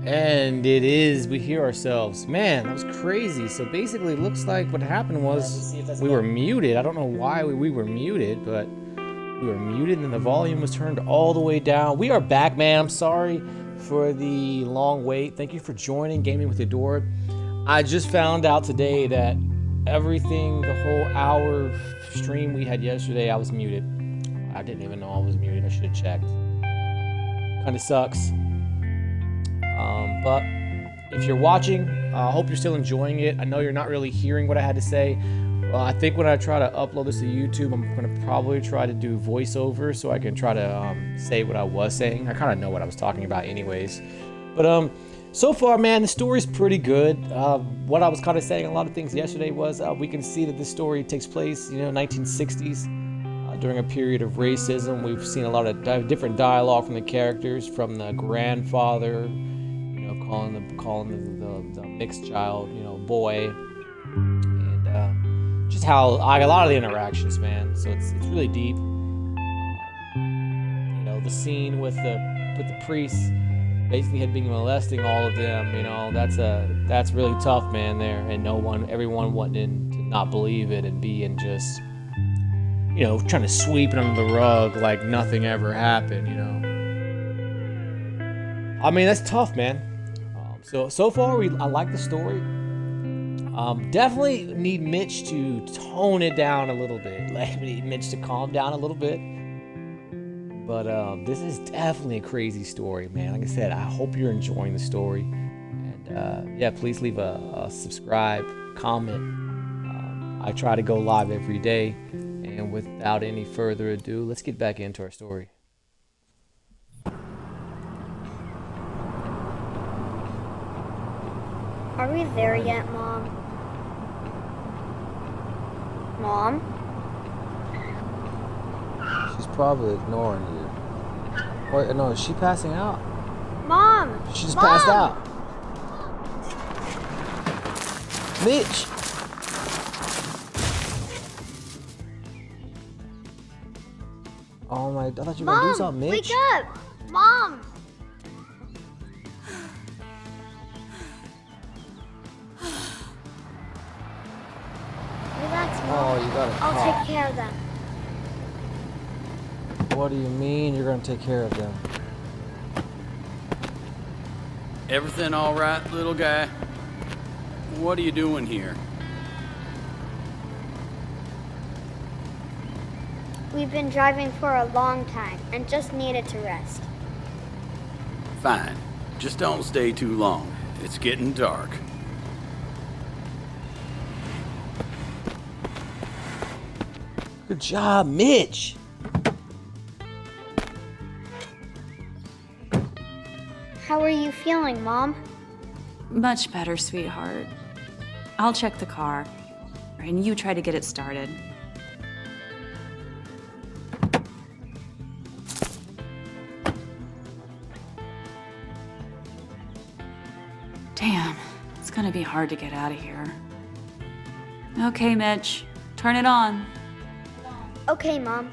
And it is, we hear ourselves. Man, that was crazy. So basically, it looks like what happened was we were muted. I don't know why we were muted, but we were muted and the volume was turned all the way down. We are back, man. I'm sorry for the long wait. Thank you for joining Gaming with Adore. I just found out today that everything, the whole hour stream we had yesterday, I was muted. I didn't even know I was muted. I should have checked. Kind of sucks. But if you're watching, I hope you're still enjoying it. I know you're not really hearing what I had to say. I think when I try to upload this to YouTube, I'm going to probably try to do voiceover so I can try to say what I was saying. I kind of know what I was talking about anyways. But so far, man, the story's pretty good. What I was kind of saying, a lot of things yesterday was we can see that this story takes place, 1960s. During a period of racism. We've seen a lot of different dialogue from the characters, from the grandfather, calling the mixed child, boy, and just how a lot of the interactions, man. So it's really deep. The scene with the priests basically had been molesting all of them. That's really tough, man. There, and everyone wanting to not believe it and being just. Trying to sweep it under the rug like nothing ever happened, I mean, that's tough, man. So far, I like the story. Definitely need Mitch to tone it down a little bit. Like, we need Mitch to calm down a little bit. But this is definitely a crazy story, man. Like I said, I hope you're enjoying the story. And yeah, please leave a subscribe, comment. I try to go live every day. And without any further ado, let's get back into our story. Are we there yet, Mom? Mom? She's probably ignoring you. Wait, no, is she passing out? Mom! She just Mom! passed out. Mitch! Oh my, I thought you were gonna do something, Mitch. Wake up! Mom! Relax, Mom. Oh, you got a I'll cough. take care of them. What do you mean you're gonna take care of them? Everything all right, little guy? What are you doing here? We've been driving for a long time and just needed to rest. Fine. Just don't stay too long. It's getting dark. Good job, Mitch! How are you feeling, Mom? Much better, sweetheart. I'll check the car, and you try to get it started. Damn, it's gonna be hard to get out of here. Okay, Mitch, turn it on. Okay, Mom.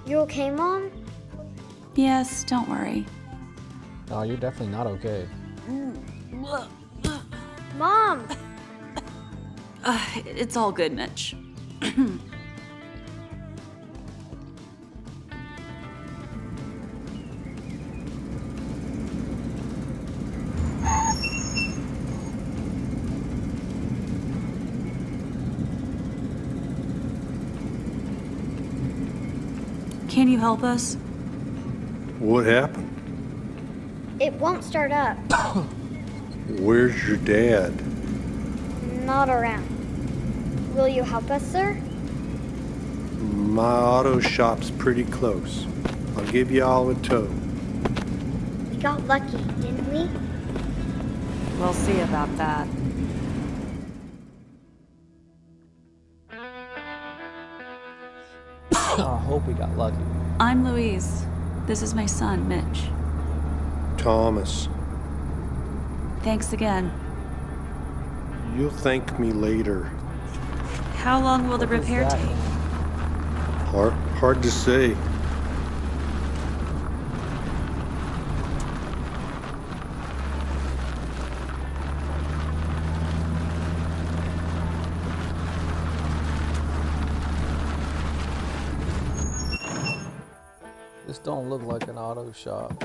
You okay, Mom? Yes, don't worry. No, you're definitely not okay. Mom! It's all good, Mitch. Can you help us? What happened? It won't start up. Where's your dad? Not around. Will you help us, sir? My auto shop's pretty close. I'll give you all a tow. We got lucky, didn't we? We'll see about that. I hope we got lucky. I'm Louise. This is my son, Mitch. Thomas, Thanks again. you'll thank me later. How long will the What does repair that take? mean? Hard to say. This don't look like an auto shop.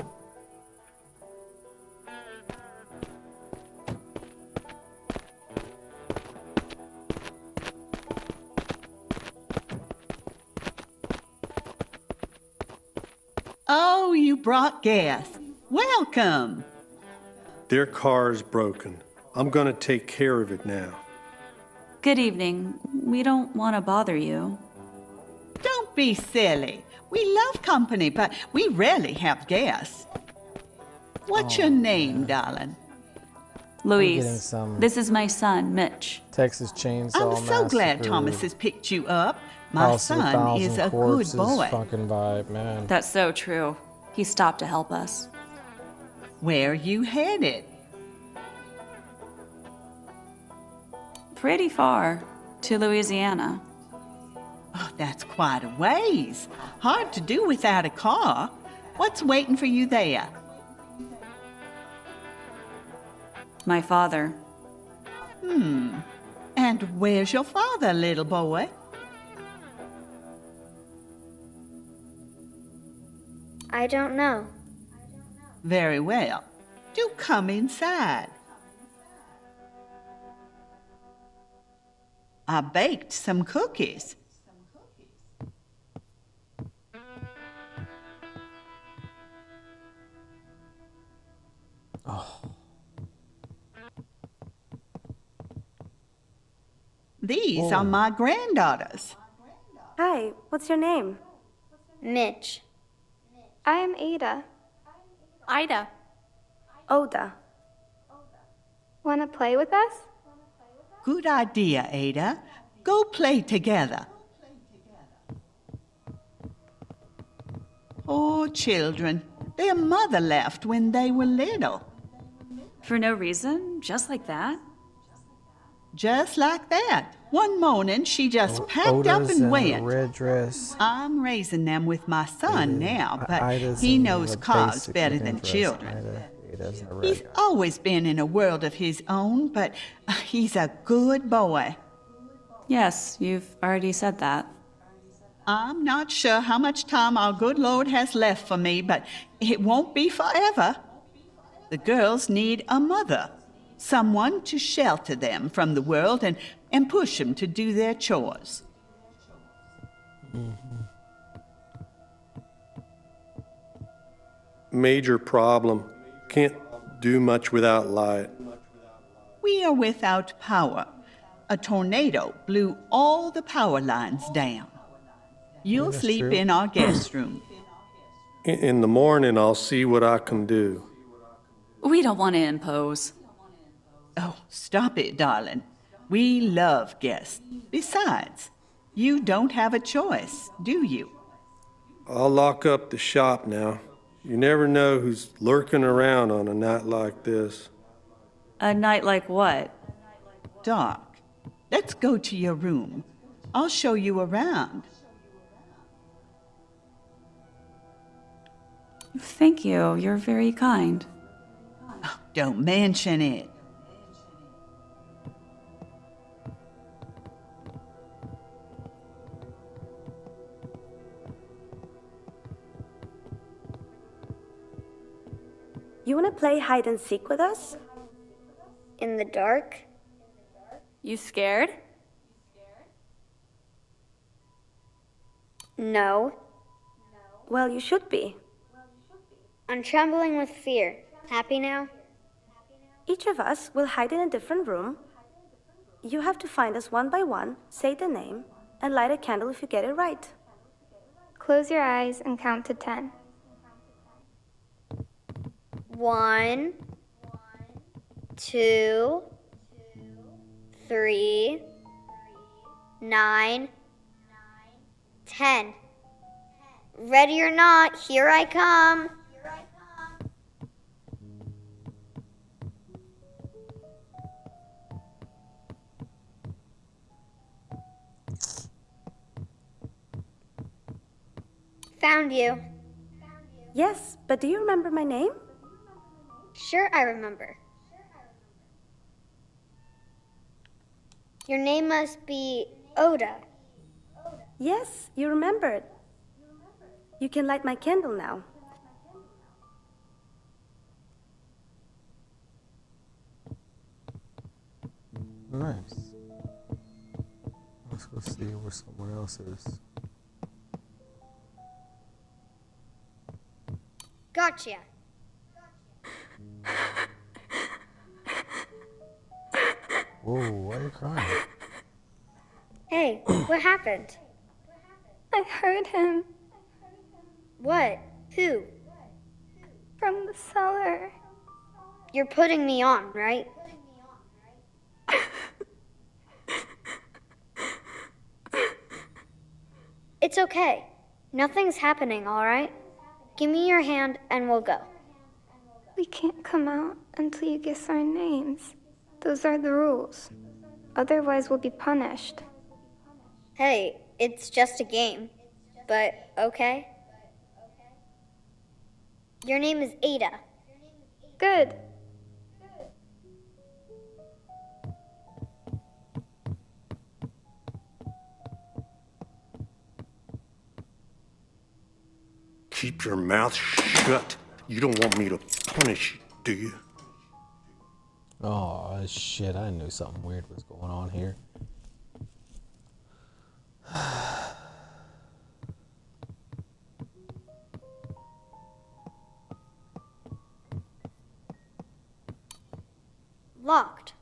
Oh, you brought gas. Welcome. Their car's broken. I'm gonna take care of it now. Good evening. We don't want to bother you. Don't be silly. We love company, but we rarely have gas. What's your name, darling? getting Louise, some- this is my son, Mitch. Texas Chainsaw I'm so glad Massacre, Thomas has picked you up. My House of son is a good Corpses boy. fucking vibe, man. That's so true. He stopped to help us. Where are you headed? Pretty far. To Louisiana. Oh, that's quite a ways. Hard to do without a car. What's waiting for you there? My father. And where's your father, little boy? I don't know. Very well. Do come inside. I baked some cookies. These are my granddaughters. Hi, what's your name? Mitch. I am Ada. Ida. Oda. Wanna play with us? Good idea, Ada. Go play together. Poor children. Their mother left when they were little. For no reason? Just like that? Just like that. One morning, she just packed up Oda's and in a went. red dress. I'm raising them with my son now, but Ida's he in knows a cars basic better looking than dress. children. Ida's in a red He's dress. always been in a world of his own, but he's a good boy. Yes, you've already said that. I'm not sure how much time our good Lord has left for me, but it won't be forever. The girls need a mother, someone to shelter them from the world and push them to do their chores. Major problem. Can't do much without light. We are without power. A tornado blew all the power lines down. You'll that's sleep true. in our guest room. In the morning, I'll see what I can do. We don't want to impose. Oh, stop it, darling. We love guests. Besides, you don't have a choice, do you? I'll lock up the shop now. You never know who's lurking around on a night like this. A night like what? Dark. Let's go to your room. I'll show you around. Thank you. You're very kind. Don't mention it. You wanna play hide and seek with us? In the dark? You scared? No. Well, you should be. I'm trembling with fear. Happy now? Each of us will hide in a different room. You have to find us one by one, say the name, and light a candle if you get it right. Close your eyes and count to 10. 1, 2, 3, 9, 10. Ready or not, here I come. Found you. Yes, but do you remember my name? Sure, I remember. Your name must be Oda. Yes, you remembered. You can light my candle now. Nice. Let's go see where someone else is. Gotcha. Whoa, why are you crying? Hey, what happened? I heard him What? Who? from the cellar. You're putting me on, right? It's okay. Nothing's happening, all right? Give me your hand and we'll go. We can't come out until you guess our names. Those are the rules. Otherwise, we'll be punished. Hey, it's just a game. But okay. Your name is Ada. Good. Keep your mouth shut. You don't want me to punish you, do you? Oh, shit, I knew something weird was going on here. Locked.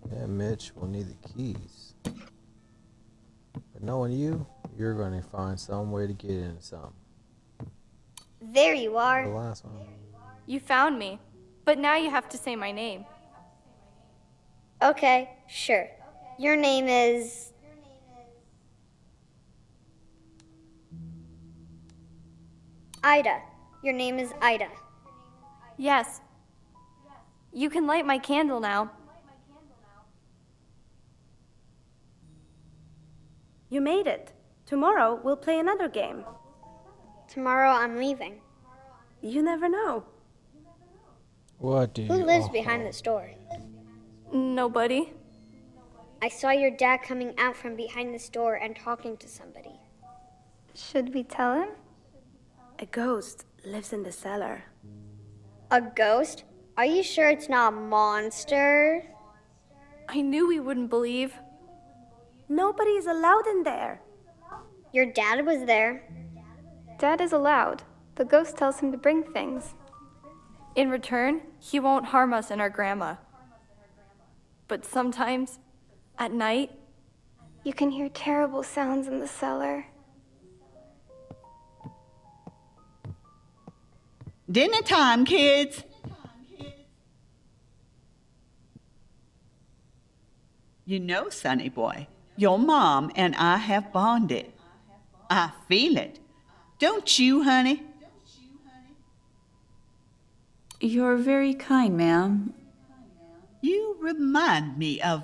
Yeah, Mitch, we'll need the keys. But knowing you, you're going to find some way to get into something. There you The are. last one. You found me, but now you have to say my name. Okay, sure. Your name is... Ida. Your name is Ida. Yes. You can light my candle now. You made it. Tomorrow we'll play another game. Tomorrow I'm leaving. You never know. What do you... Who lives oh, behind this door? Nobody. I saw your dad coming out from behind this door and talking to somebody. Should we tell him? A ghost lives in the cellar. A ghost? Are you sure it's not a monster? I knew we wouldn't believe. Nobody is allowed in there. Your dad was there. Dad is allowed. The ghost tells him to bring things. In return, he won't harm us and our grandma. But sometimes, at night, you can hear terrible sounds in the cellar. Dinner time, kids. You know, Sonny boy, your mom and I have bonded. I feel it. Don't you, honey? You're very kind, ma'am. You remind me of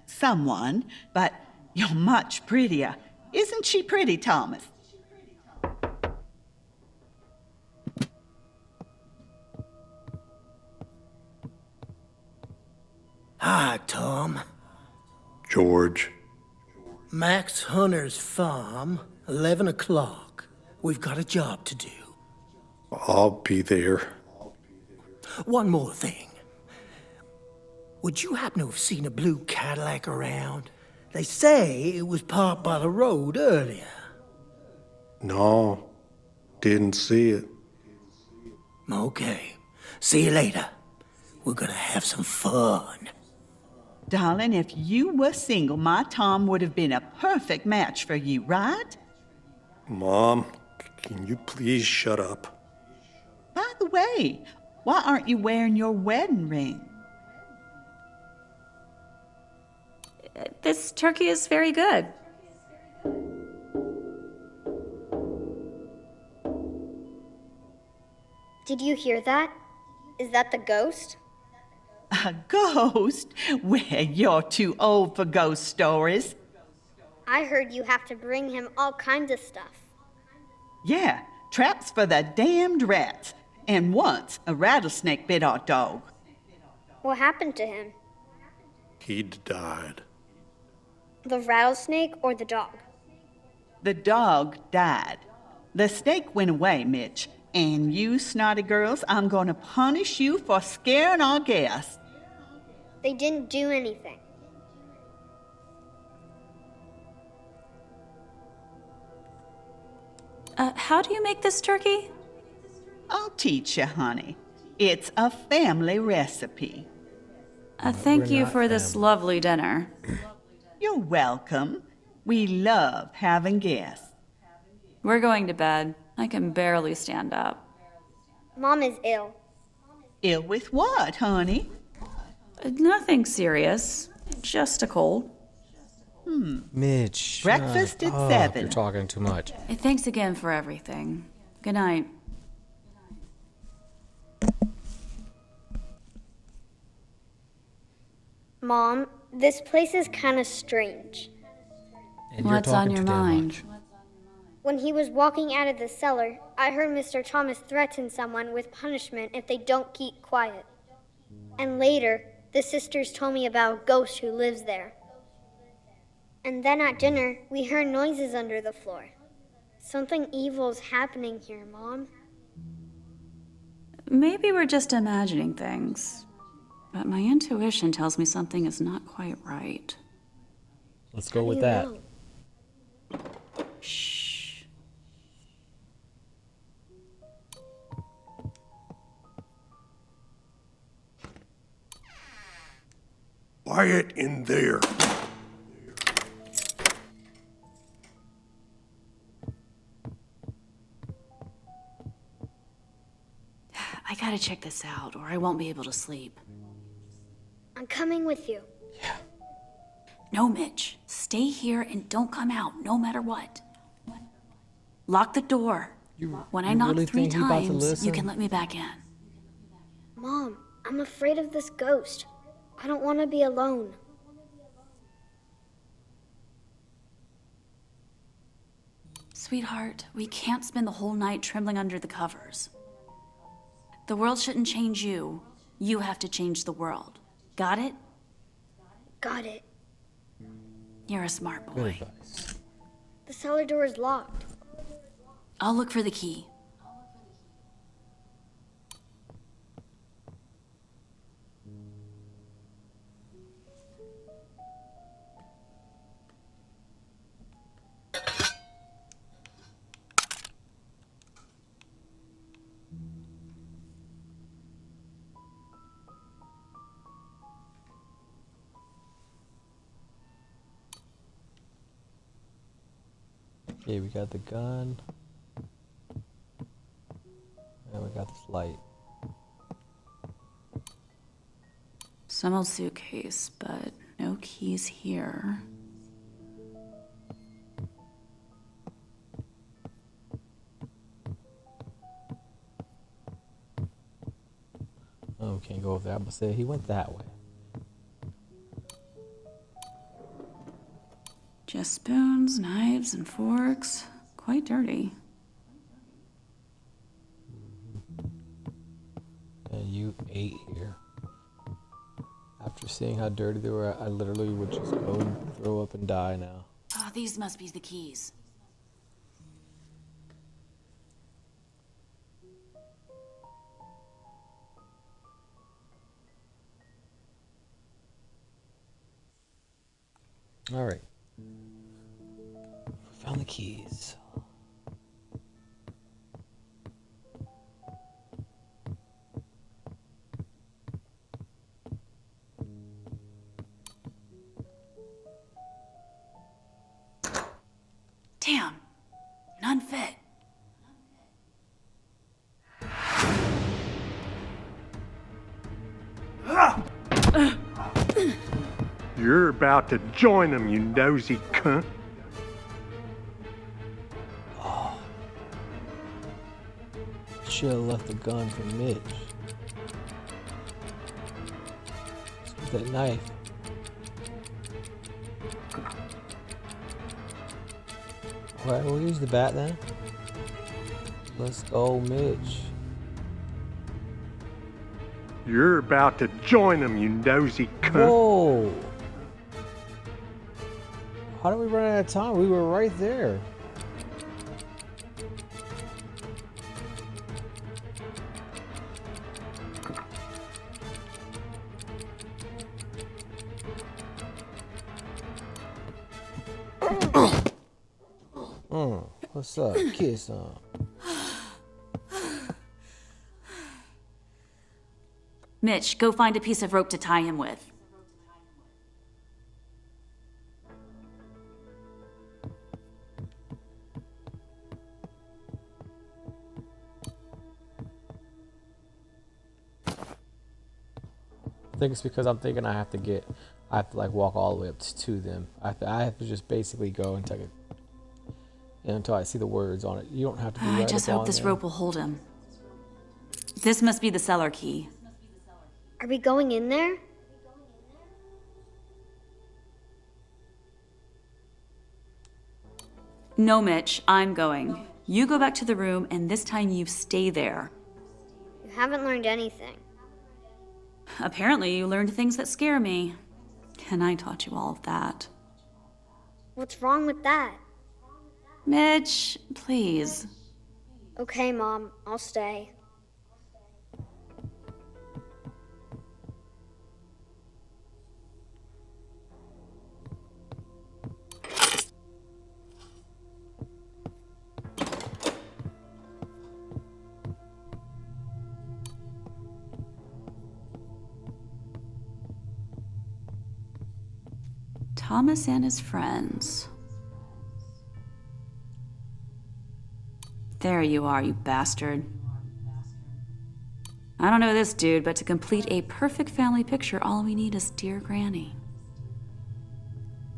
someone, but you're much prettier. Isn't she pretty, Thomas? Hi, Tom. George. Max Hunter's farm, 11 o'clock. We've got a job to do. I'll be there. One more thing. Would you happen to have seen a blue Cadillac around? They say it was parked by the road earlier. No, didn't see it. Okay. See you later. We're gonna have some fun. Darling, if you were single, my Tom would have been a perfect match for you, right? Mom, can you please shut up? By the way, why aren't you wearing your wedding ring? This turkey is very good. Did you hear that? Is that the ghost? A ghost? Well, you're too old for ghost stories. I heard you have to bring him all kinds of stuff. Yeah, traps for the damned rats. And once a rattlesnake bit our dog. What happened to him? He'd died. The rattlesnake or the dog? The dog died. The snake went away, Mitch. And you snotty girls, I'm gonna punish you for scaring our guests. They didn't do anything. How do you make this turkey? I'll teach you, honey. It's a family recipe. Thank We're you not for this family. lovely dinner. You're welcome. We love having guests. We're going to bed. I can barely stand up. Mom is ill. Ill with what, honey? Nothing serious. Just a cold. Mitch. Breakfast shut at up. 7. You're talking too much. Thanks again for everything. Good night. Mom, this place is kind of strange. And you're What's on talking your too damn mind? much. When he was walking out of the cellar, I heard Mr. Thomas threaten someone with punishment if they don't keep quiet. And later, the sisters told me about a ghost who lives there. And then at dinner, we heard noises under the floor. Something evil's happening here, Mom. Maybe we're just imagining things. But my intuition tells me something is not quite right. Let's go How with do you that. know? Shh. Quiet in there. I gotta check this out, or I won't be able to sleep. I'm coming with you. No, Mitch. Stay here and don't come out, no matter what. Lock the door. When I you knock really 3 think he about to times, you listen? can let me back in. Mom, I'm afraid of this ghost. I don't want to be alone. Sweetheart, we can't spend the whole night trembling under the covers. The world shouldn't change you. You have to change the world. Got it? Got it. You're a smart Good boy. advice. The cellar door is locked. I'll look for the key. Okay, we got the gun. And we got this light. Some old suitcase, but no keys here. Oh, we can't go over there. I'm gonna say he went that way. Just spoons, knives, and forks. Quite dirty. And you ate here. After seeing how dirty they were, I literally would just go and throw up and die now. Oh, these must be the keys. All right. Found the keys. Damn, none fit. You're about to join them, you nosy cunt. Should have left the gun for Mitch. With that knife. Alright, we'll use the bat then. Let's go, Mitch. You're about to join them, you nosy cunt. Whoa! How did we run out of time? We were right there. What's up? Kiss on. Mitch, go find a piece of rope to tie him with. I think it's because I'm thinking I have to like walk all the way up to them. I have to just basically go and take it until I see the words on it. You don't have to be right I just up hope on this there. rope will hold him. This must be the cellar key. Are we going in there? No, Mitch, I'm going. You go back to the room, and this time you stay there. You haven't learned anything. Apparently, you learned things that scare me. And I taught you all of that. What's wrong with that? Mitch, please. Okay, Mom, I'll stay. Thomas and his friends. There you are, you bastard. I don't know this dude, but to complete a perfect family picture, all we need is dear Granny.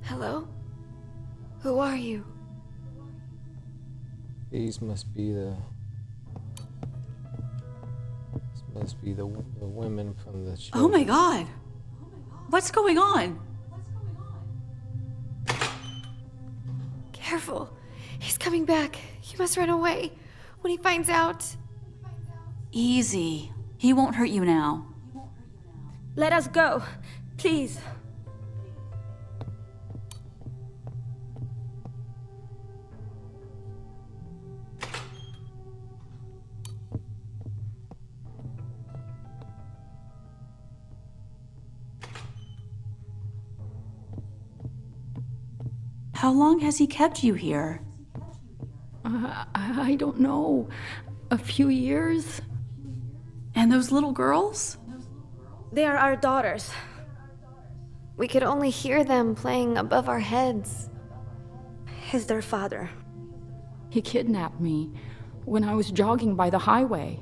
Hello? Who are you? These must be the women from the show. Oh my god! What's going on? Careful. He's coming back. You must run away. When he finds out... Easy. He won't hurt you now. Let us go, please. How long has he kept you here? I don't know. A few years? And those little girls? They are our daughters. We could only hear them playing above our heads. He's their father. He kidnapped me when I was jogging by the highway.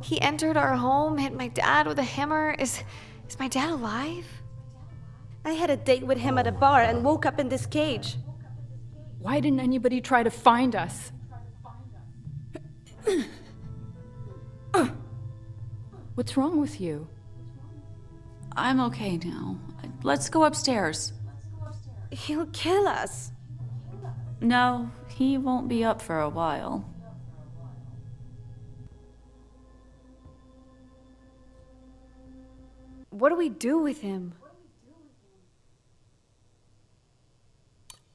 He entered our home, hit my dad with a hammer. Is my dad alive? I had a date with him at a bar and woke up in this cage. Why didn't anybody try to find us? What's wrong with you? I'm okay now. Let's go upstairs. He'll kill us. No, he won't be up for a while. What do we do with him?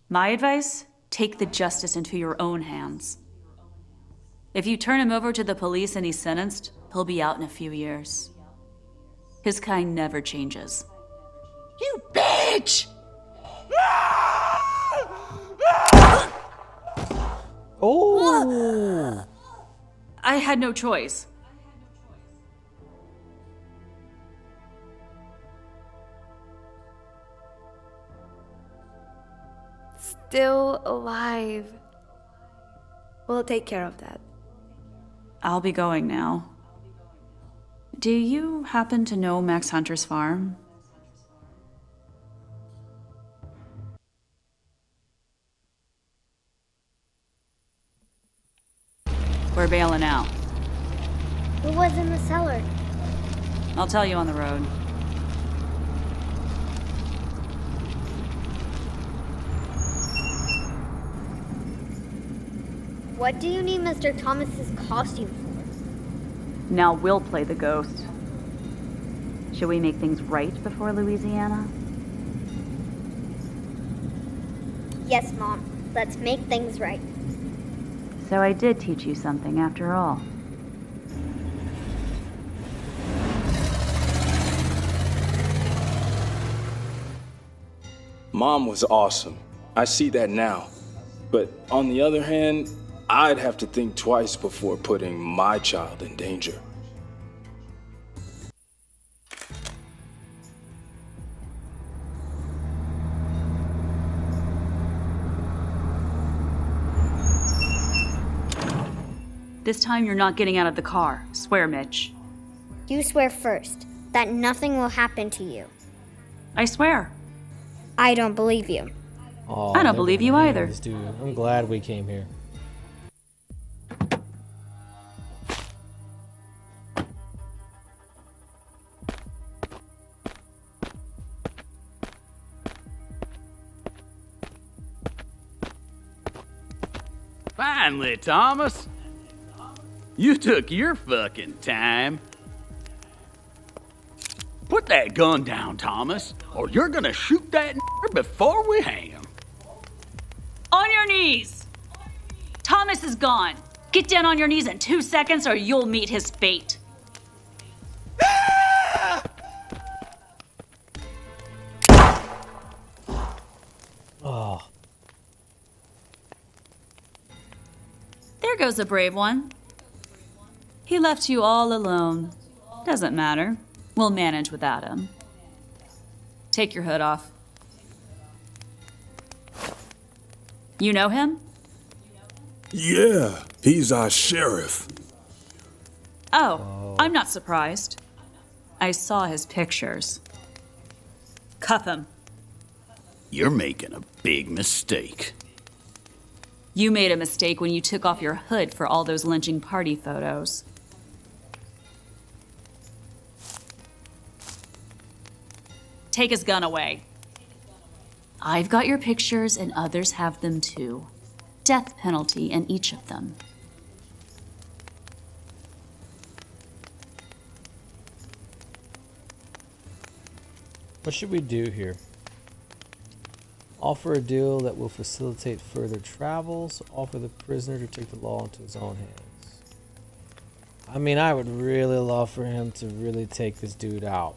My advice? Take the justice into your own hands. If you turn him over to the police and he's sentenced, he'll be out in a few years. His kind never changes. You bitch! Oh! I had no choice. Still alive. We'll take care of that. I'll be going now. Do you happen to know Max Hunter's farm? We're bailing out. Who was in the cellar? I'll tell you on the road. What do you need Mr. Thomas's costume for? Now we'll play the ghost. Should we make things right before Louisiana? Yes, Mom. Let's make things right. So I did teach you something after all. Mom was awesome. I see that now. But on the other hand, I'd have to think twice before putting my child in danger. This time you're not getting out of the car. Swear, Mitch. You swear first that nothing will happen to you. I swear. I don't believe you. Oh, I don't believe you either. Dude, I'm glad we came here. Finally, Thomas. You took your fucking time. Put that gun down, Thomas, or you're gonna shoot that before we hang him. On your knees! Thomas is gone. Get down on your knees in 2 seconds or you'll meet his fate. Oh. There goes a brave one. He left you all alone. Doesn't matter. We'll manage without him. Take your hood off. You know him? Yeah, he's our sheriff. Oh, I'm not surprised. I saw his pictures. Cuff him. You're making a big mistake. You made a mistake when you took off your hood for all those lynching party photos. Take his gun away. I've got your pictures and others have them too. Death penalty in each of them. What should we do here? Offer a deal that will facilitate further travels. Offer the prisoner to take the law into his own hands. I mean, I would really love for him to really take this dude out.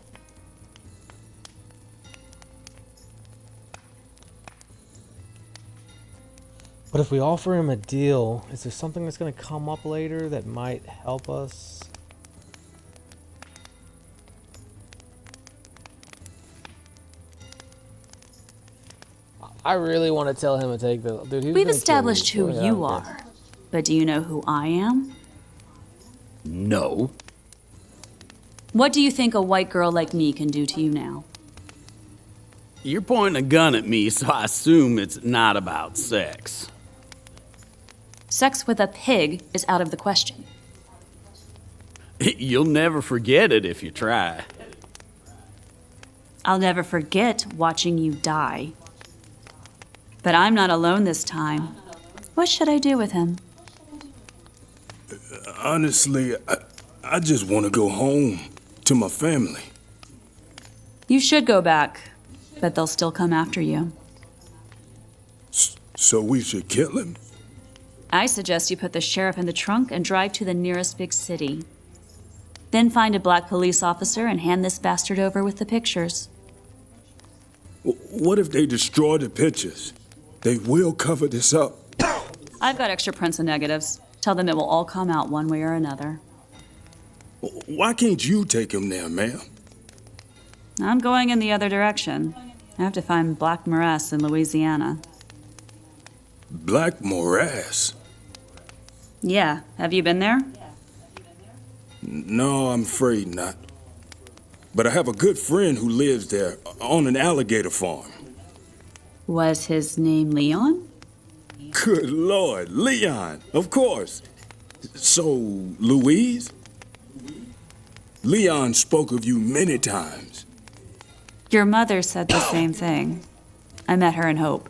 But if we offer him a deal, is there something that's going to come up later that might help us? I really want to tell him to take the dude. We've established who you are, but do you know who I am? No. What do you think a white girl like me can do to you now? You're pointing a gun at me, so I assume it's not about sex. Sex with a pig is out of the question. You'll never forget it if you try. I'll never forget watching you die. But I'm not alone this time. What should I do with him? Honestly, I just want to go home to my family. You should go back, but they'll still come after you. So we should kill him? I suggest you put the sheriff in the trunk and drive to the nearest big city. Then find a black police officer and hand this bastard over with the pictures. What if they destroy the pictures? They will cover this up. I've got extra prints and negatives. Tell them it will all come out one way or another. Why can't you take him there, ma'am? I'm going in the other direction. I have to find Black Morass in Louisiana. Black Morass? Yeah, have you been there? No, I'm afraid not. But I have a good friend who lives there on an alligator farm. Was his name Leon? Good Lord, Leon, of course. So, Louise? Leon spoke of you many times. Your mother said the same thing. I met her in Hope.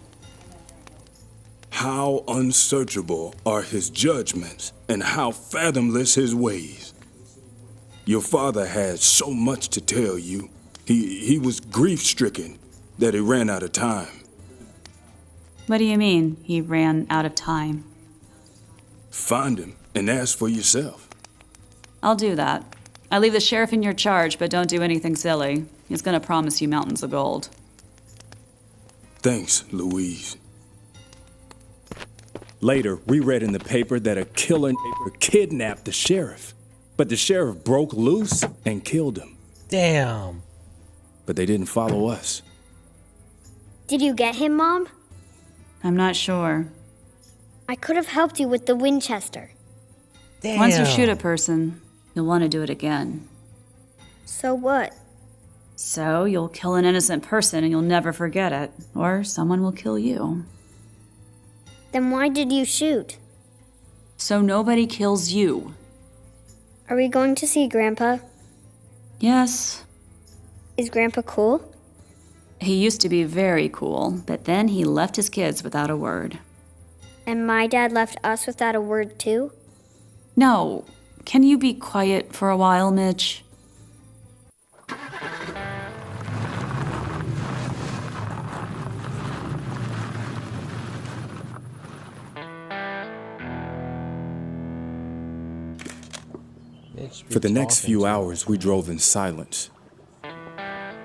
How unsearchable are his judgments, and how fathomless his ways. Your father had so much to tell you. He was grief-stricken that he ran out of time. What do you mean, he ran out of time? Find him and ask for yourself. I'll do that. I leave the sheriff in your charge, but don't do anything silly. He's gonna promise you mountains of gold. Thanks, Louise. Later, we read in the paper that a killer kidnapped the sheriff. But the sheriff broke loose and killed him. Damn. But they didn't follow us. Did you get him, Mom? I'm not sure. I could have helped you with the Winchester. Damn. Once you shoot a person, you'll want to do it again. So what? So you'll kill an innocent person and you'll never forget it. Or someone will kill you. Then why did you shoot? So nobody kills you. Are we going to see Grandpa? Yes. Is Grandpa cool? He used to be very cool, but then he left his kids without a word. And my dad left us without a word too? No. Can you be quiet for a while, Mitch? For the next few hours, we drove in silence.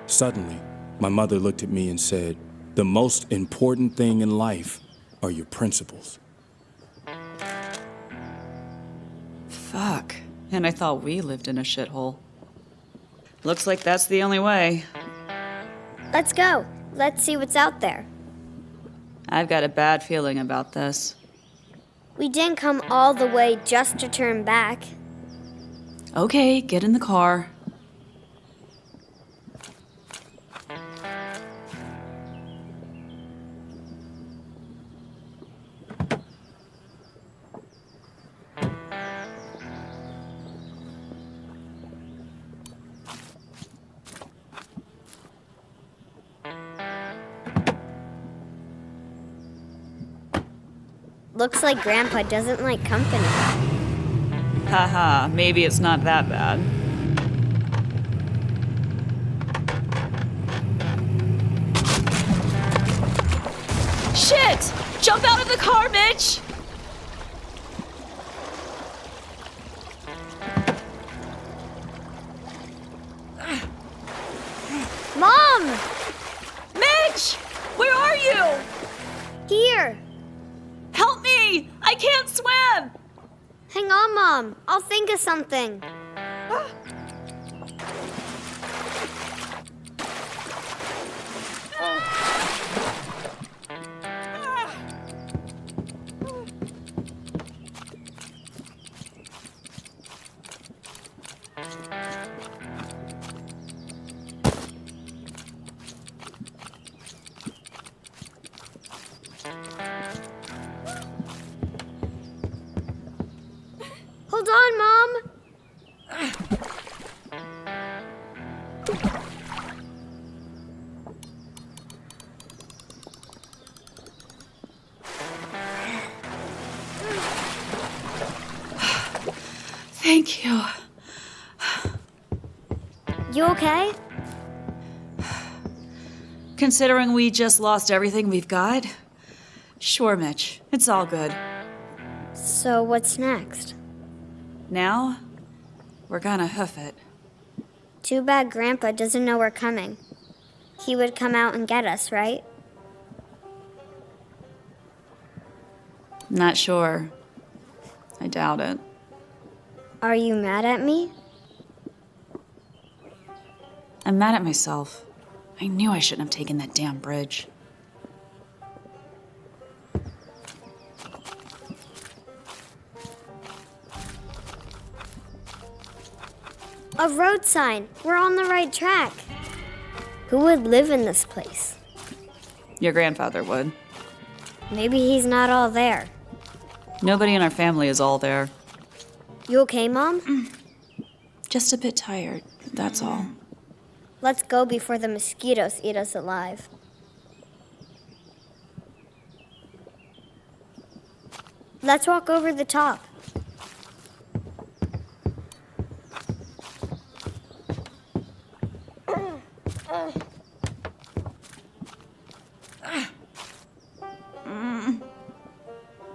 Suddenly, my mother looked at me and said, "The most important thing in life are your principles." Fuck. And I thought we lived in a shithole. Looks like that's the only way. Let's go. Let's see what's out there. I've got a bad feeling about this. We didn't come all the way just to turn back. Okay, get in the car. Looks like Grandpa doesn't like company. Haha, maybe it's not that bad. Shit! Jump out of the car, Mitch! Mom! Mitch! Where are you? Here! Help me! I can't swim! Hang on, Mom. I'll think of something. Hold on, Mom. Thank you. You okay? Considering we just lost everything we've got? Sure, Mitch. It's all good. So what's next? Now, we're gonna hoof it. Too bad Grandpa doesn't know we're coming. He would come out and get us, right? Not sure. I doubt it. Are you mad at me? I'm mad at myself. I knew I shouldn't have taken that damn bridge. A road sign. We're on the right track. Who would live in this place? Your grandfather would. Maybe he's not all there. Nobody in our family is all there. You okay, Mom? Just a bit tired, that's all. Let's go before the mosquitoes eat us alive. Let's walk over the top.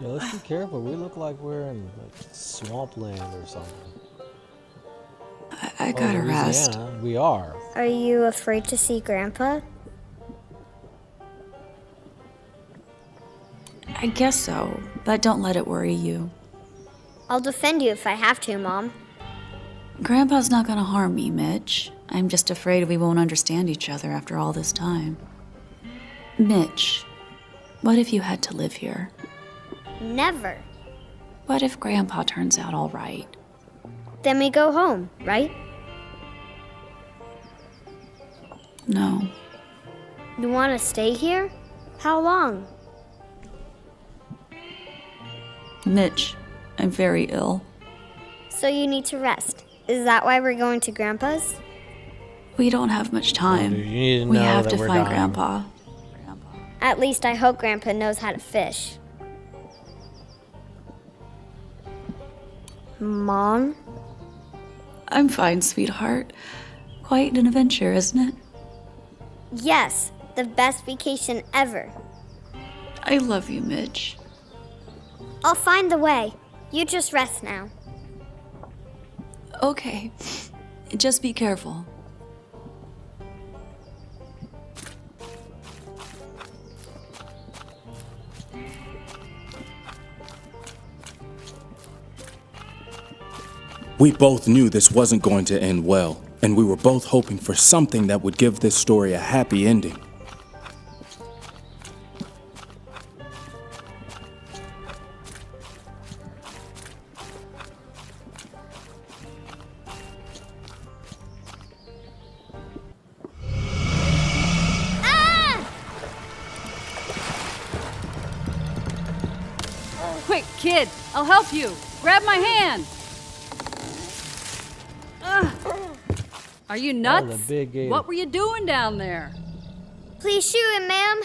Yeah, let's be careful. We look like we're in like swampland or something. I gotta rest. Louisiana, we are. Are you afraid to see Grandpa? I guess so, but don't let it worry you. I'll defend you if I have to, Mom. Grandpa's not gonna harm me, Mitch. I'm just afraid we won't understand each other after all this time. Mitch, what if you had to live here? Never. What if Grandpa turns out all right? Then we go home, right? No. You want to stay here? How long? Mitch, I'm very ill. So you need to rest. Is that why we're going to Grandpa's? We don't have much time. You need to We know have that to we're find dying. Grandpa. At least I hope Grandpa knows how to fish. Mom? I'm fine, sweetheart. Quite an adventure, isn't it? Yes, the best vacation ever. I love you, Mitch. I'll find the way. You just rest now. Okay. Just be careful. We both knew this wasn't going to end well, and we were both hoping for something that would give this story a happy ending. Quick, kid, I'll help you. Grab my hand. Are you nuts? That was a big gate. What were you doing down there? Please shoot him, ma'am.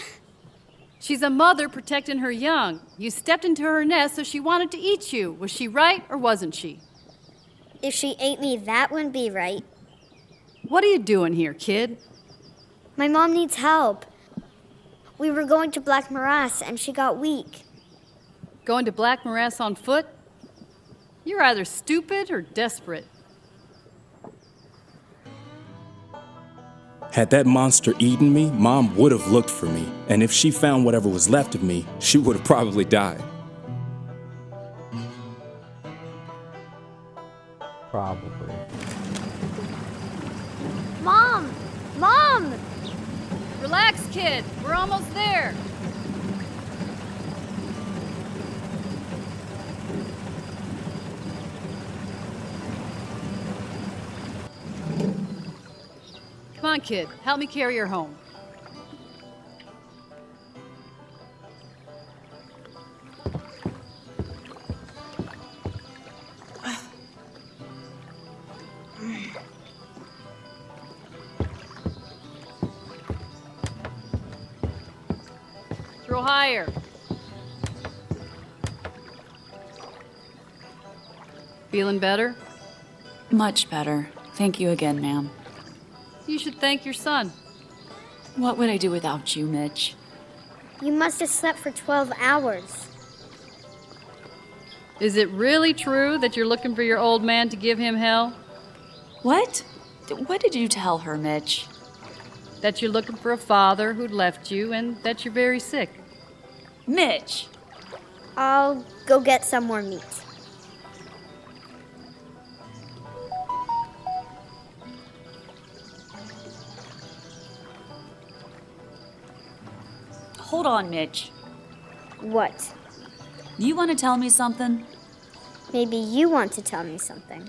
She's a mother protecting her young. You stepped into her nest so she wanted to eat you. Was she right or wasn't she? If she ate me, that wouldn't be right. What are you doing here, kid? My mom needs help. We were going to Black Morass and she got weak. Going to Black Morass on foot? You're either stupid or desperate. Had that monster eaten me, Mom would have looked for me, and if she found whatever was left of me, she would have probably died. Probably. Mom! Mom! Relax, kid. We're almost there. Come on, kid. Help me carry her home. Throw higher. Feeling better? Much better. Thank you again, ma'am. You should thank your son. What would I do without you, Mitch? You must have slept for 12 hours. Is it really true that you're looking for your old man to give him hell? What? What did you tell her, Mitch? That you're looking for a father who'd left you and that you're very sick. Mitch! I'll go get some more meat. Hold on, Mitch. What? You want to tell me something? Maybe you want to tell me something.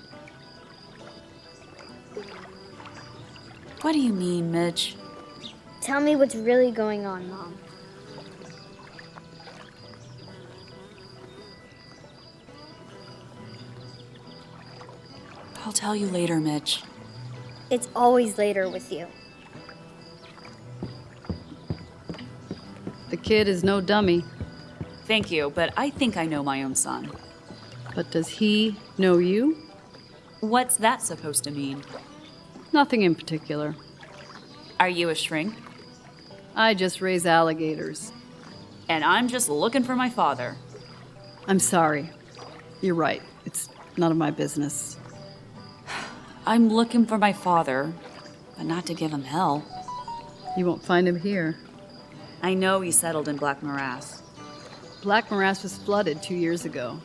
What do you mean, Mitch? Tell me what's really going on, Mom. I'll tell you later, Mitch. It's always later with you. The kid is no dummy. Thank you, but I think I know my own son. But does he know you? What's that supposed to mean? Nothing in particular. Are you a shrink? I just raise alligators. And I'm just looking for my father. I'm sorry. You're right. It's none of my business. I'm looking for my father, but not to give him hell. You won't find him here. I know he settled in Black Morass. Black Morass was flooded 2 years ago.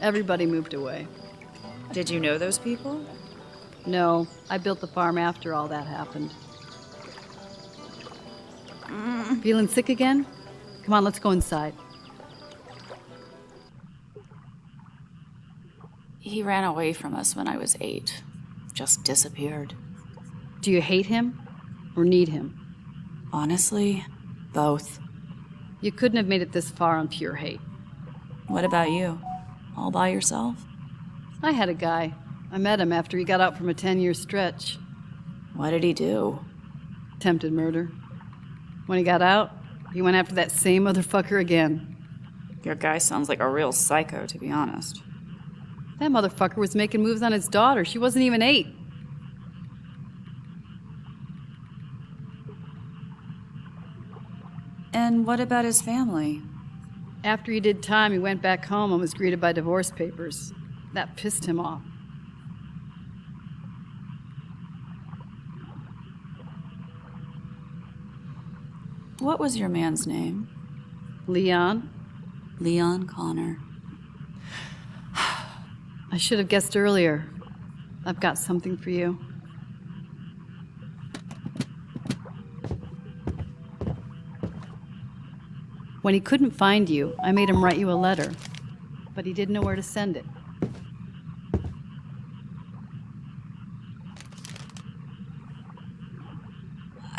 Everybody moved away. Did you know those people? No, I built the farm after all that happened. Feeling sick again? Come on, let's go inside. He ran away from us when I was 8. Just disappeared. Do you hate him or need him? Honestly, both. You couldn't have made it this far on pure hate. What about you? All by yourself? I had a guy. I met him after he got out from a 10-year stretch. What did he do? Attempted murder. When he got out, he went after that same motherfucker again. Your guy sounds like a real psycho, to be honest. That motherfucker was making moves on his daughter. She wasn't even 8. And what about his family? After he did time, he went back home and was greeted by divorce papers. That pissed him off. What was your man's name? Leon? Leon Connor. I should have guessed earlier. I've got something for you. When he couldn't find you, I made him write you a letter, but he didn't know where to send it.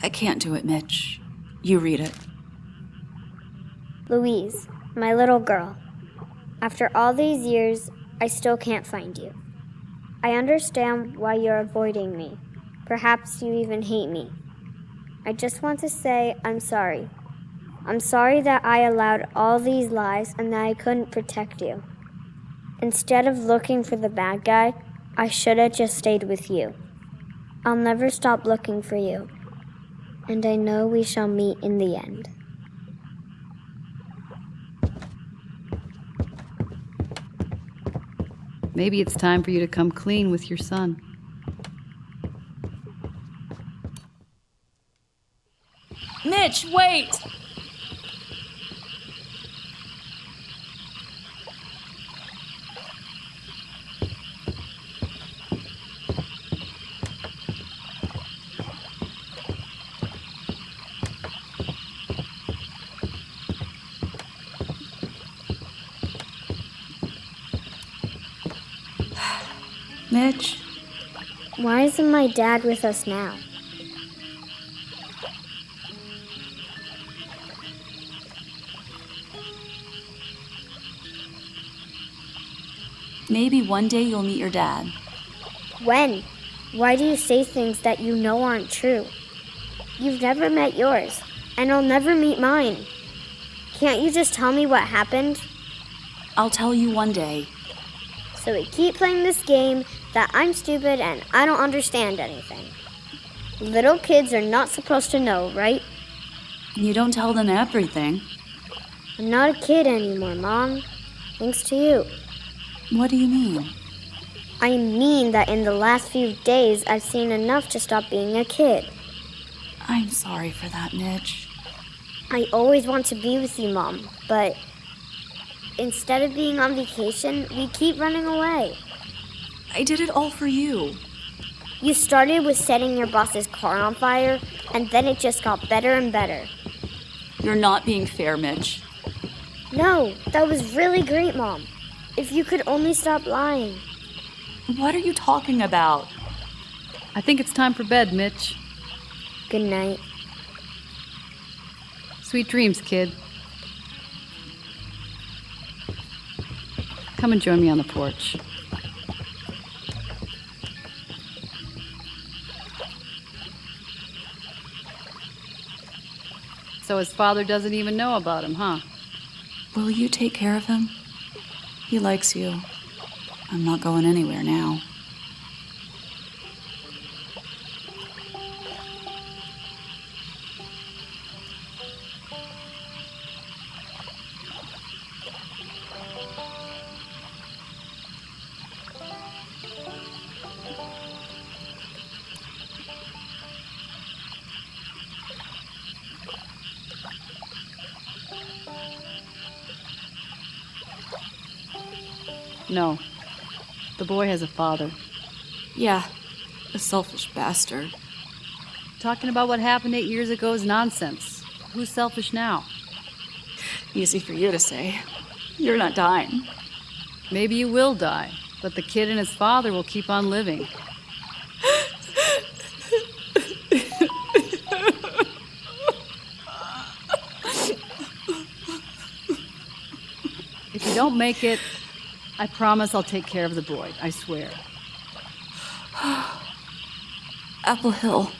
I can't do it, Mitch. You read it. Louise, my little girl, after all these years, I still can't find you. I understand why you're avoiding me. Perhaps you even hate me. I just want to say I'm sorry. I'm sorry that I allowed all these lies and that I couldn't protect you. Instead of looking for the bad guy, I should have just stayed with you. I'll never stop looking for you. And I know we shall meet in the end. Maybe it's time for you to come clean with your son. Mitch, wait! Mitch? Why isn't my dad with us now? Maybe one day you'll meet your dad. When? Why do you say things that you know aren't true? You've never met yours, and I'll never meet mine. Can't you just tell me what happened? I'll tell you one day. So we keep playing this game that I'm stupid and I don't understand anything. Little kids are not supposed to know, right? You don't tell them everything. I'm not a kid anymore, Mom. Thanks to you. What do you mean? I mean that in the last few days, I've seen enough to stop being a kid. I'm sorry for that, Mitch. I always want to be with you, Mom, but instead of being on vacation, we keep running away. I did it all for you. You started with setting your boss's car on fire, and then it just got better and better. You're not being fair, Mitch. No, that was really great, Mom. If you could only stop lying. What are you talking about? I think it's time for bed, Mitch. Good night. Sweet dreams, kid. Come and join me on the porch. So his father doesn't even know about him, huh? Will you take care of him? He likes you. I'm not going anywhere now. No. The boy has a father. Yeah, a selfish bastard. Talking about what happened 8 years ago is nonsense. Who's selfish now? Easy for you to say. You're not dying. Maybe you will die, but the kid and his father will keep on living. If you don't make it, I promise I'll take care of the boy. I swear. Apple Hill.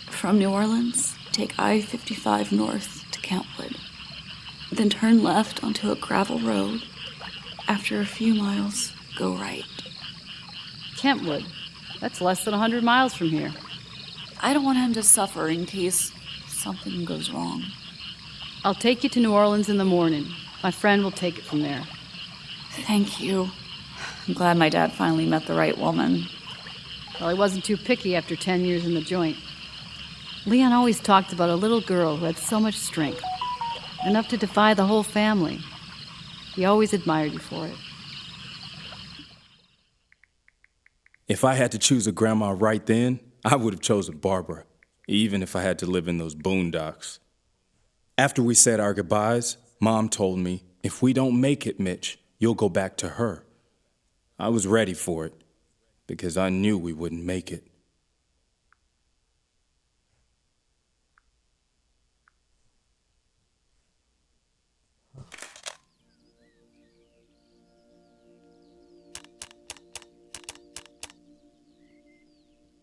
From New Orleans, take I-55 north to Kentwood. Then turn left onto a gravel road. After a few miles, go right. Kentwood? That's less than 100 miles from here. I don't want him to suffer in case something goes wrong. I'll take you to New Orleans in the morning. My friend will take it from there. Thank you. I'm glad my dad finally met the right woman. Well, he wasn't too picky after 10 years in the joint. Leon always talked about a little girl who had so much strength, enough to defy the whole family. He always admired you for it. If I had to choose a grandma right then, I would have chosen Barbara, even if I had to live in those boondocks. After we said our goodbyes, Mom told me, if we don't make it, Mitch, you'll go back to her. I was ready for it, because I knew we wouldn't make it.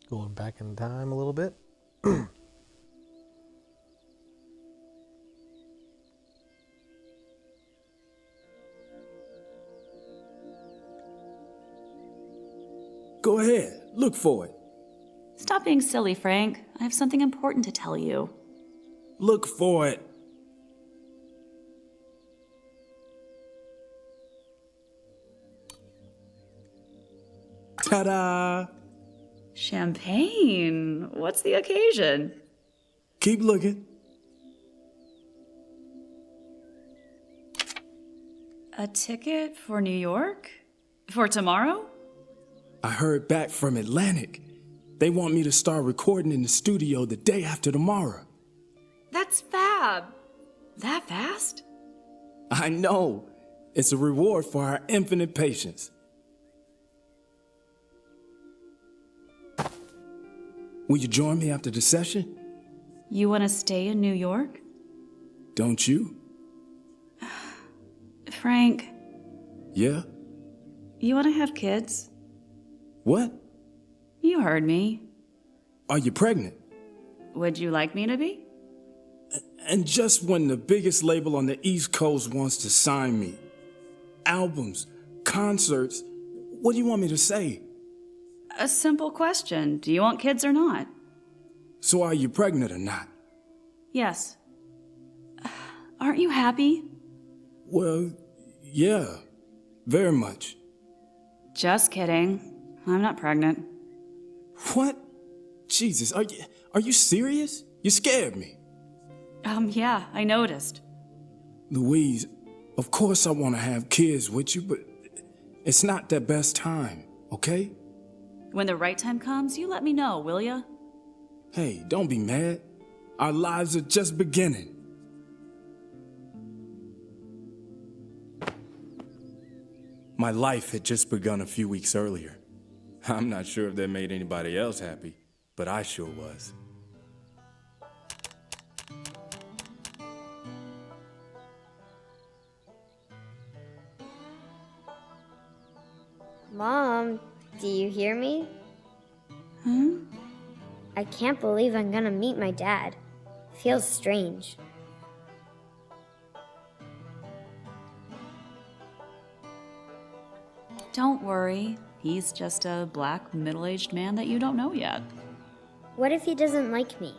Going back in time a little bit. Go ahead, look for it. Stop being silly, Frank. I have something important to tell you. Look for it. Ta-da! Champagne. What's the occasion? Keep looking. A ticket for New York? For tomorrow? I heard back from Atlantic. They want me to start recording in the studio the day after tomorrow. That's fab. That fast? I know. It's a reward for our infinite patience. Will you join me after the session? You want to stay in New York? Don't you? Frank, Yeah? you want to have kids? What? You heard me. Are you pregnant? Would you like me to be? And just when the biggest label on the East Coast wants to sign me. Albums, concerts, what do you want me to say? A simple question. Do you want kids or not? So are you pregnant or not? Yes. Aren't you happy? Well, yeah, very much. Just kidding. I'm not pregnant. What? Jesus, are you serious? You scared me. Yeah, I noticed. Louise, of course I want to have kids with you, but it's not the best time, okay? When the right time comes, you let me know, will ya? Hey, don't be mad. Our lives are just beginning. My life had just begun a few weeks earlier. I'm not sure if that made anybody else happy, but I sure was. Mom, do you hear me? I can't believe I'm gonna meet my dad. Feels strange. Don't worry. He's just a black, middle-aged man that you don't know yet. What if he doesn't like me?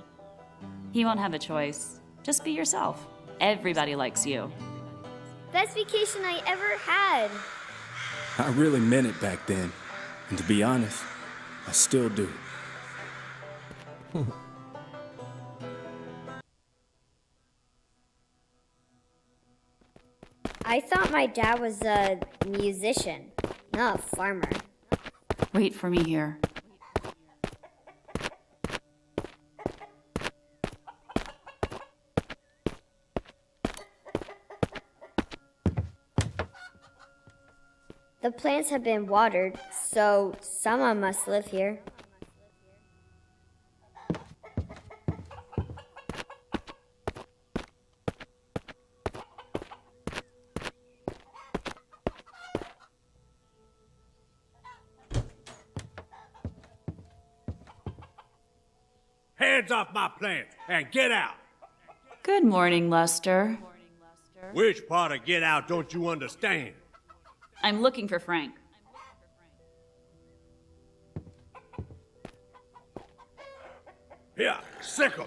He won't have a choice. Just be yourself. Everybody likes you. Best vacation I ever had. I really meant it back then. And to be honest, I still do. I thought my dad was a musician, not a farmer. Wait for me here. The plants have been watered, so someone must live here. Hands off my plants and get out! Good morning, Lester. Which part of get out don't you understand? I'm looking for Frank. Here, sick 'em.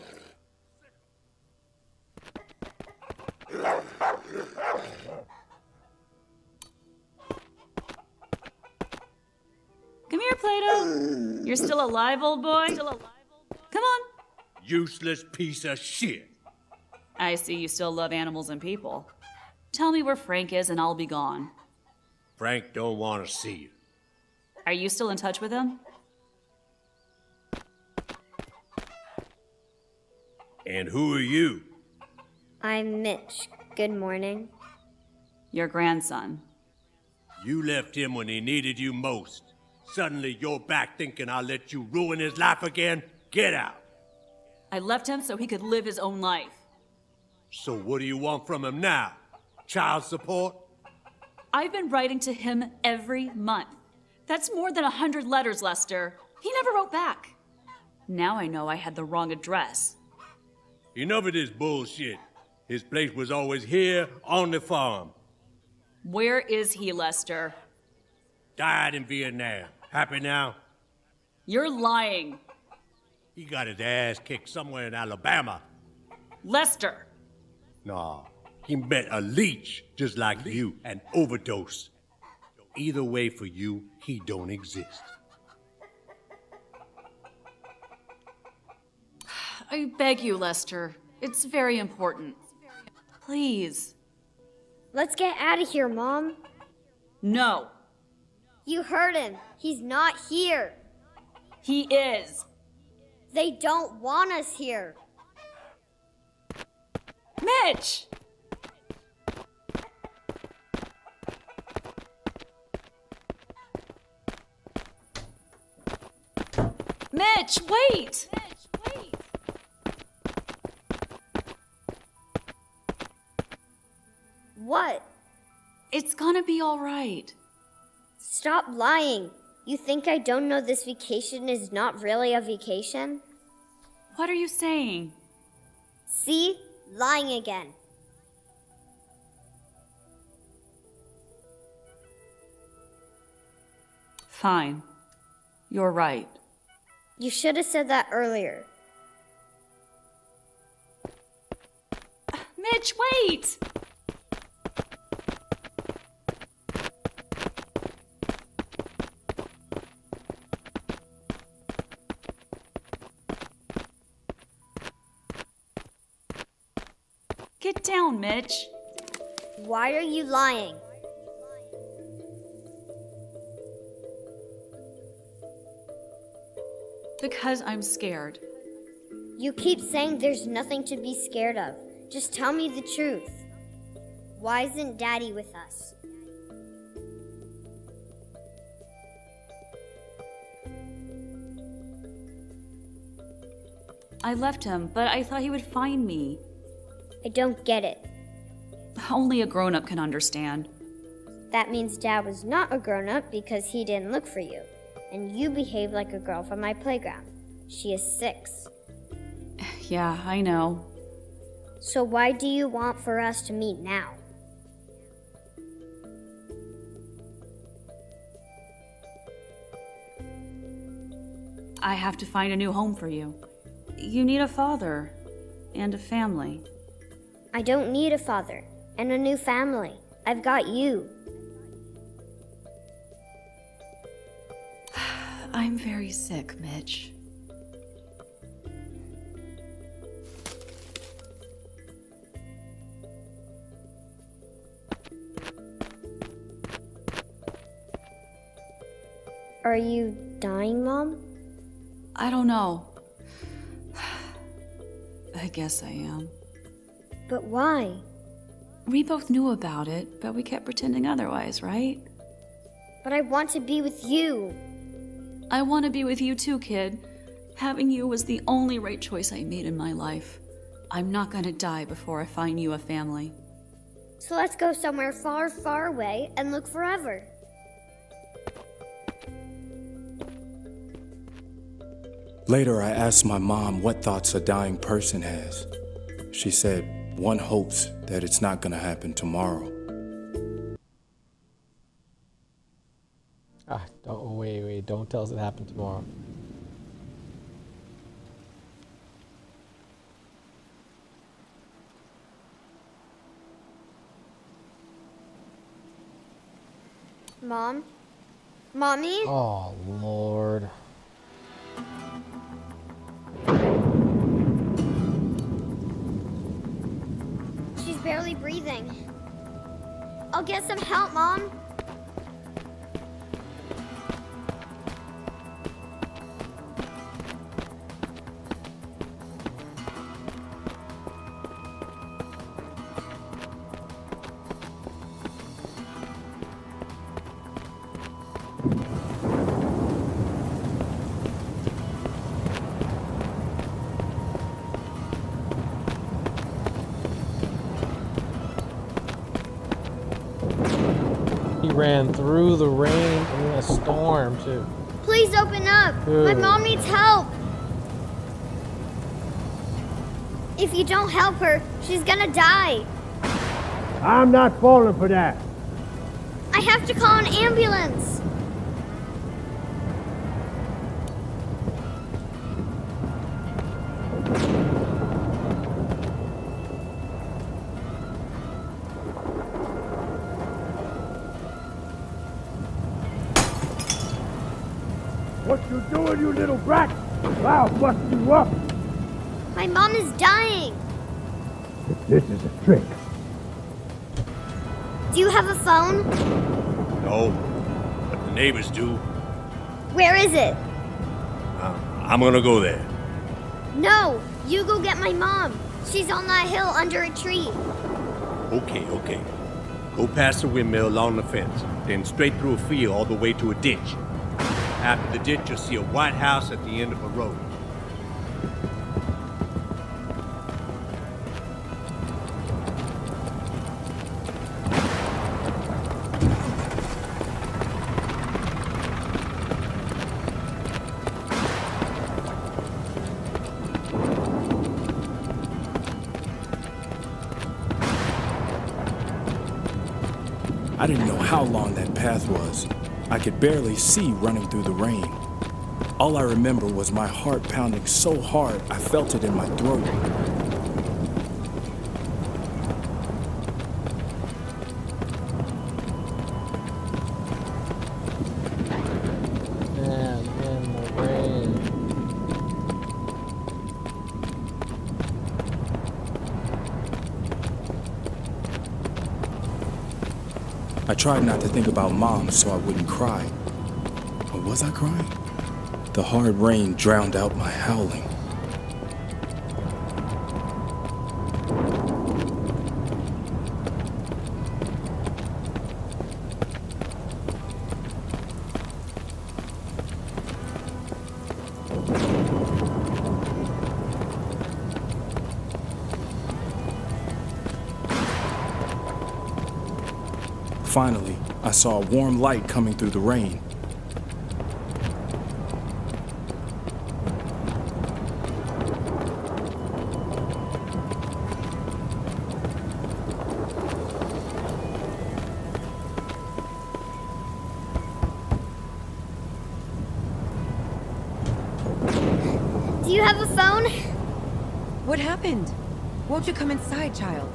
Come here, Plato. You're still alive, old boy? Come on. Useless piece of shit. I see you still love animals and people. Tell me where Frank is and I'll be gone. Frank don't want to see you. Are you still in touch with him? And who are you? I'm Mitch. Good morning. Your grandson. You left him when he needed you most. Suddenly you're back thinking I'll let you ruin his life again? Get out. I left him so he could live his own life. So what do you want from him now? Child support? I've been writing to him every month. That's more than 100 letters, Lester. He never wrote back. Now I know I had the wrong address. Enough of this bullshit. His place was always here on the farm. Where is he, Lester? Died in Vietnam. Happy now? You're lying. He got his ass kicked somewhere in Alabama. Lester! Nah, he met a leech just like you, an overdose. Either way for you, he don't exist. I beg you, Lester. It's very important. Please. Let's get out of here, Mom. No. You heard him. He's not here. He is. They don't want us here. Mitch! Mitch, wait! What? It's gonna be all right. Stop lying. You think I don't know this vacation is not really a vacation? What are you saying? See? Lying again. Fine. You're right. You should have said that earlier. Mitch, wait! Get down, Mitch. Why are you lying? Because I'm scared. You keep saying there's nothing to be scared of. Just tell me the truth. Why isn't Daddy with us? I left him, but I thought he would find me. I don't get it. Only a grown-up can understand. That means Dad was not a grown-up because he didn't look for you. And you behave like a girl from my playground. She is 6. Yeah, I know. So why do you want for us to meet now? I have to find a new home for you. You need a father and a family. I don't need a father and a new family. I've got you. I'm very sick, Mitch. Are you dying, Mom? I don't know. I guess I am. But why? We both knew about it, but we kept pretending otherwise, right? But I want to be with you. I want to be with you too, kid. Having you was the only right choice I made in my life. I'm not gonna die before I find you a family. So let's go somewhere far, far away and look forever. Later, I asked my mom what thoughts a dying person has. She said, one hopes that it's not gonna happen tomorrow. Wait, don't tell us it happened tomorrow. Mom? Mommy? Oh, Lord. She's barely breathing. I'll get some help, Mom. He ran through the rain and in a storm, too. Please open up. Dude. My mom needs help. If you don't help her, she's gonna die. I'm not falling for that. I have to call an ambulance. What you doing, you little brat? I'll bust you up. My mom is dying. This is a trick. Do you have a phone? No, but the neighbors do. Where is it? I'm gonna go there. No, you go get my mom. She's on that hill under a tree. Okay. Go past the windmill along the fence, then straight through a field all the way to a ditch. After the ditch, you'll see a white house at the end of a road. I didn't know how long that path was. I could barely see running through the rain. All I remember was my heart pounding so hard I felt it in my throat. Man, in the rain. I tried not to think about Mom so I wouldn't cry. Or was I crying? The hard rain drowned out my howling. Finally, I saw a warm light coming through the rain. have a phone? What happened? Won't you come inside, child?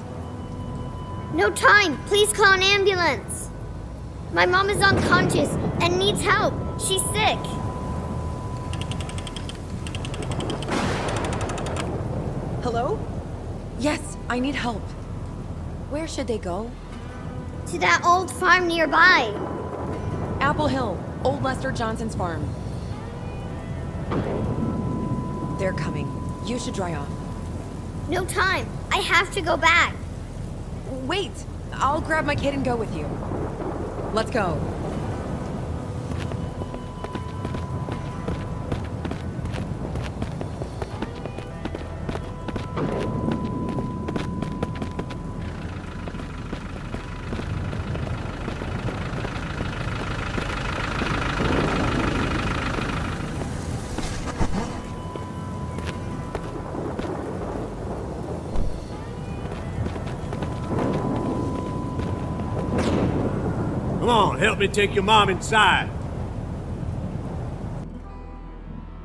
No time. Please call an ambulance. My mom is unconscious and needs help. She's sick. Hello? Yes, I need help. Where should they go? To that old farm nearby. Apple Hill, Old Lester Johnson's farm. They're coming. You should dry off. No time. I have to go back. Wait! I'll grab my kid and go with you. Let's go. Come on, help me take your mom inside.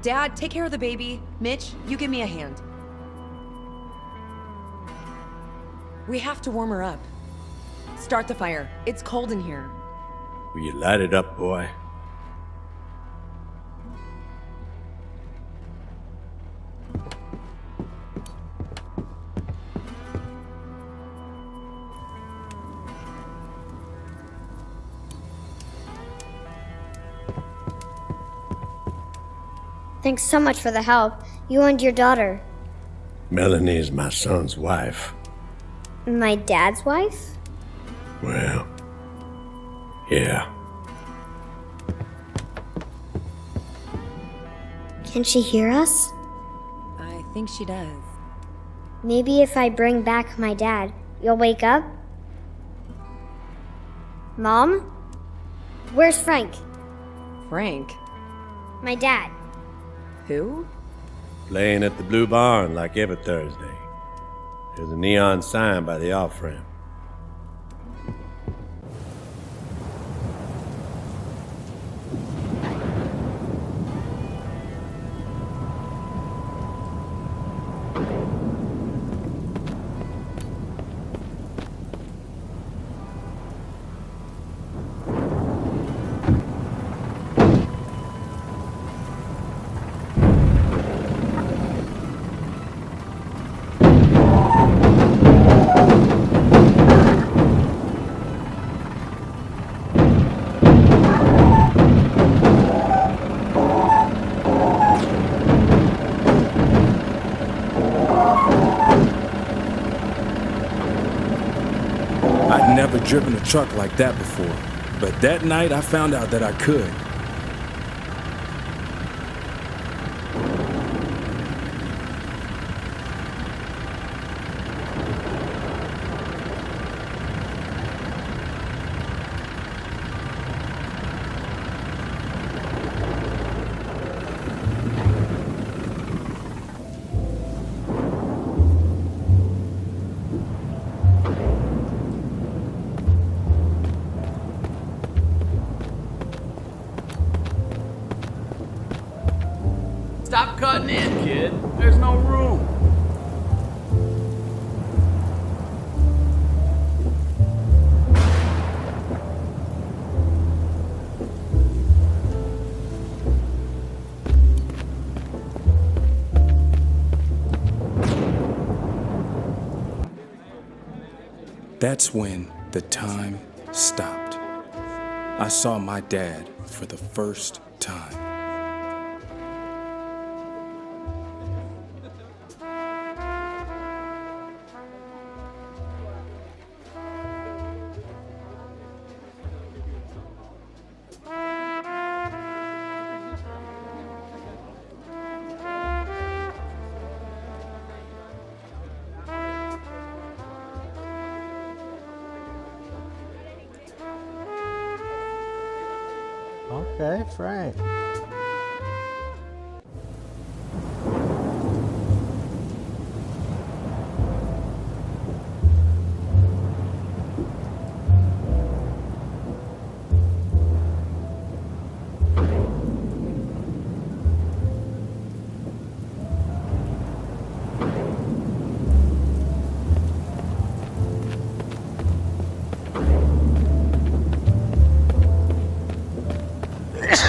Dad, take care of the baby. Mitch, you give me a hand. We have to warm her up. Start the fire. It's cold in here. Will you light it up, boy? Thanks so much for the help. You and your daughter. Melanie is my son's wife. My dad's wife? Well, yeah. Can she hear us? I think she does. Maybe if I bring back my dad, you'll wake up? Mom? Where's Frank? Frank? My dad. Who? Playing at the Blue Barn like every Thursday. There's a neon sign by the off-ramp. I'd never driven a truck like that before, but that night I found out that I could. Stop cutting in, kid. There's no room. That's when the time stopped. I saw my dad for the first time. Okay, Frank.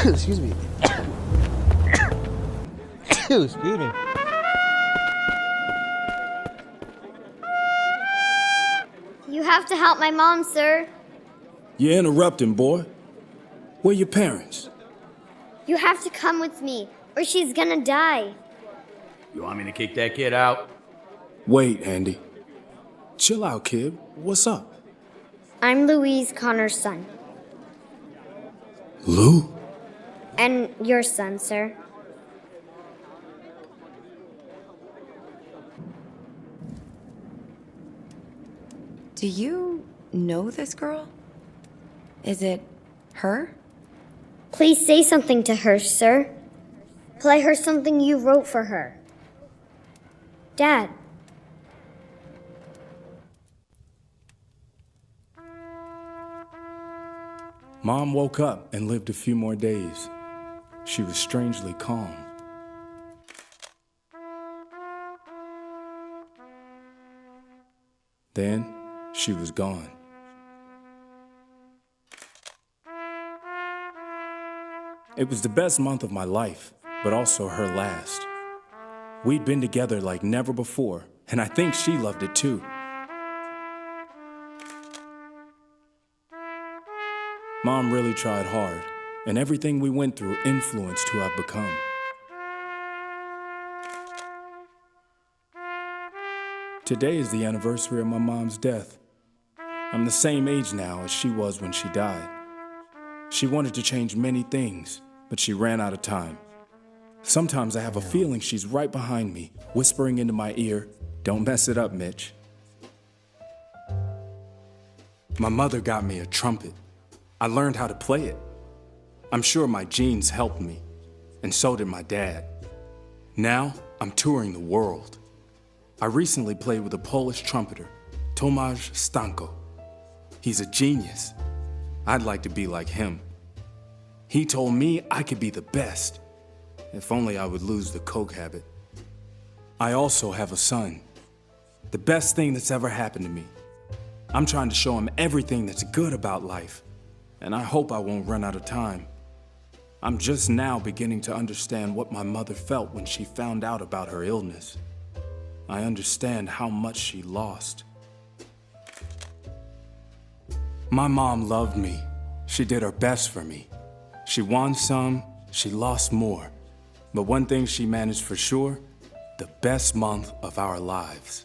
Excuse me. Excuse me. You have to help my mom, sir. You're interrupting, boy. Where your parents? You have to come with me, or she's gonna die. You want me to kick that kid out? Wait, Andy. Chill out, kid. What's up? I'm Louise Connor's son. Lou? And your son, sir. Do you know this girl? Is it her? Please say something to her, sir. Play her something you wrote for her. Dad. Mom woke up and lived a few more days. She was strangely calm. Then she was gone. It was the best month of my life, but also her last. We'd been together like never before, and I think she loved it too. Mom really tried hard, and everything we went through influenced who I've become. Today is the anniversary of my mom's death. I'm the same age now as she was when she died. She wanted to change many things, but she ran out of time. Sometimes I have a feeling she's right behind me, whispering into my ear, "Don't mess it up, Mitch." My mother got me a trumpet. I learned how to play it. I'm sure my genes helped me, and so did my dad. Now, I'm touring the world. I recently played with a Polish trumpeter, Tomasz Stanko. He's a genius. I'd like to be like him. He told me I could be the best, if only I would lose the coke habit. I also have a son, the best thing that's ever happened to me. I'm trying to show him everything that's good about life, and I hope I won't run out of time. I'm just now beginning to understand what my mother felt when she found out about her illness. I understand how much she lost. My mom loved me. She did her best for me. She won some, she lost more. But one thing she managed for sure, the best month of our lives.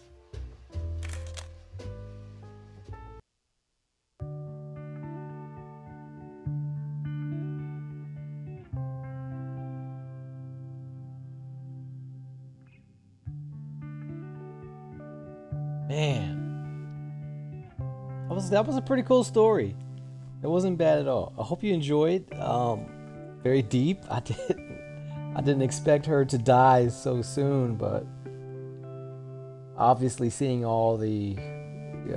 Man, that was a pretty cool story. It wasn't bad at all. I hope you enjoyed. Very deep. I didn't expect her to die so soon, but obviously seeing all the,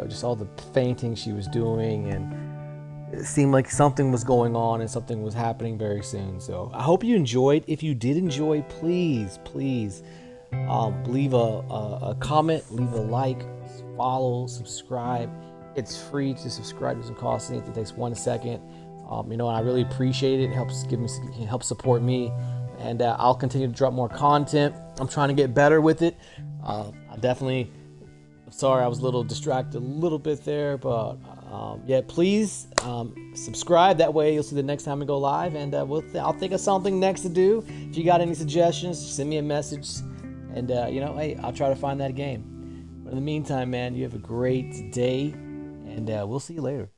just all the fainting she was doing, and it seemed like something was going on and something was happening very soon. So I hope you enjoyed. If you did enjoy, please leave a comment, leave a like, follow, subscribe. It's free to subscribe. It doesn't cost anything. It takes 1 second. And I really appreciate it. It helps support me, and I'll continue to drop more content. I'm trying to get better with it. Sorry, I was a little distracted a little bit there, but please subscribe. That way you'll see the next time we go live, and I'll think of something next to do. If you got any suggestions, send me a message, and hey, I'll try to find that game. But in the meantime, man, you have a great day, and we'll see you later.